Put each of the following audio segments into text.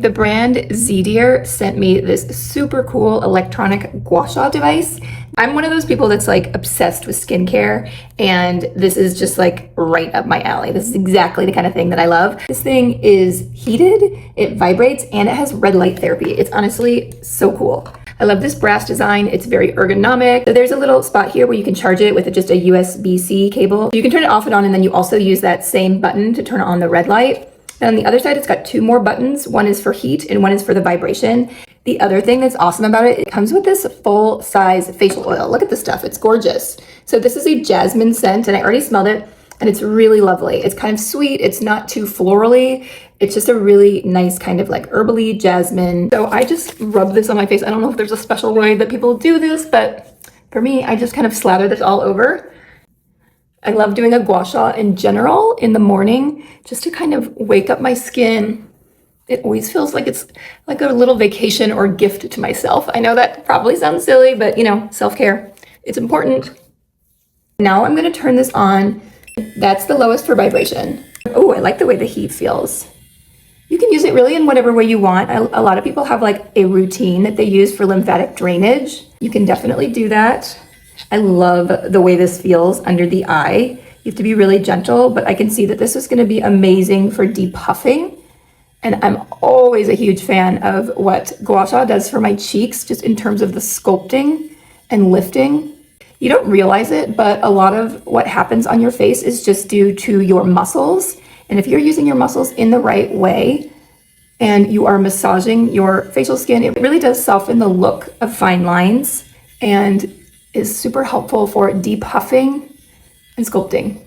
The brand ZDEER sent me this super cool electronic gua sha device. I'm one of those people that's like obsessed with skincare, and this is just like right up my alley. This is exactly the kind of thing that I love. This thing is heated, it vibrates, and it has red light therapy. It's honestly so cool. I love this brass design. It's very ergonomic. So there's a little spot here where you can charge it with just a USB-C cable. You can turn it off and on, and then you also use that same button to turn on the red light. And on the other side, it's got two more buttons. One is for heat and one is for the vibration. The other thing that's awesome about it, it comes with this full-size facial oil. Look at this stuff, it's gorgeous. So this is a Jasmine scent, and I already smelled it, and it's really lovely. It's kind of sweet, it's not too florally. It's just a really nice kind of like herbally jasmine. So I just rub this on my face. I don't know if there's a special way that people do this, but for me, I just kind of slather this all over. I love doing a gua sha in general in the morning, just to kind of wake up my skin. It always feels like it's like a little vacation or gift to myself. I know that probably sounds silly, but you know, self-care, it's important. Now I'm gonna turn this on. That's the lowest for vibration. Oh, I like the way the heat feels. You can use it really in whatever way you want. A lot of people have like a routine that they use for lymphatic drainage. You can definitely do that. I love the way this feels under the eye. You have to be really gentle, but I can see that this is gonna be amazing for depuffing. And I'm always a huge fan of what gua sha does for my cheeks, just in terms of the sculpting and lifting. You don't realize it, but a lot of what happens on your face is just due to your muscles. And if you're using your muscles in the right way and you are massaging your facial skin, it really does soften the look of fine lines and is super helpful for depuffing and sculpting.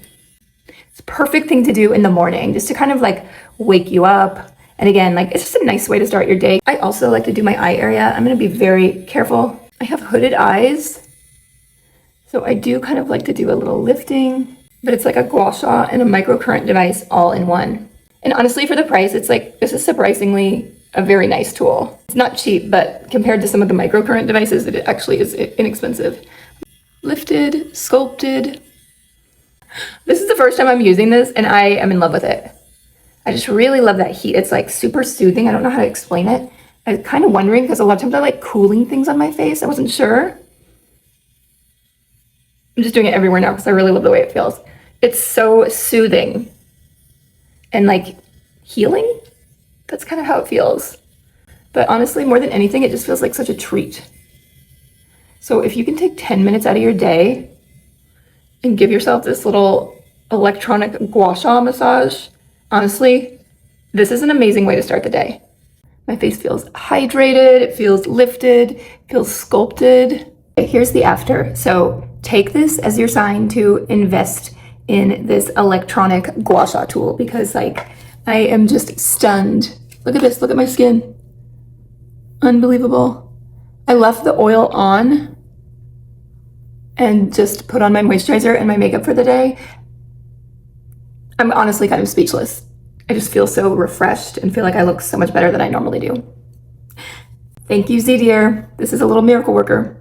It's a perfect thing to do in the morning, just to kind of like wake you up. And again, like it's just a nice way to start your day. I also like to do my eye area. I'm gonna be very careful. I have hooded eyes, so I do kind of like to do a little lifting, but it's like a gua sha and a microcurrent device all in one. And honestly, for the price, it's like, this is surprisingly a very nice tool. It's not cheap, but compared to some of the microcurrent devices, it actually is inexpensive. Lifted, sculpted. This is the first time I'm using this, and I am in love with it. I just really love that heat. It's like super soothing. I don't know how to explain it. I was kind of wondering, because a lot of times I like cooling things on my face. I wasn't sure. I'm just doing it everywhere now because I really love the way it feels. It's so soothing and like healing. That's kind of how it feels. But honestly, more than anything, it just feels like such a treat. So if you can take 10 minutes out of your day and give yourself this little electronic gua sha massage, honestly, this is an amazing way to start the day. My face feels hydrated, it feels lifted, it feels sculpted. Here's the after. So take this as your sign to invest in this electronic gua sha tool, because like I am just stunned. Look at this, look at my skin. Unbelievable. I left the oil on and just put on my moisturizer and my makeup for the day. I'm honestly kind of speechless. I just feel so refreshed and feel like I look so much better than I normally do. Thank you, ZDEER. This is a little miracle worker.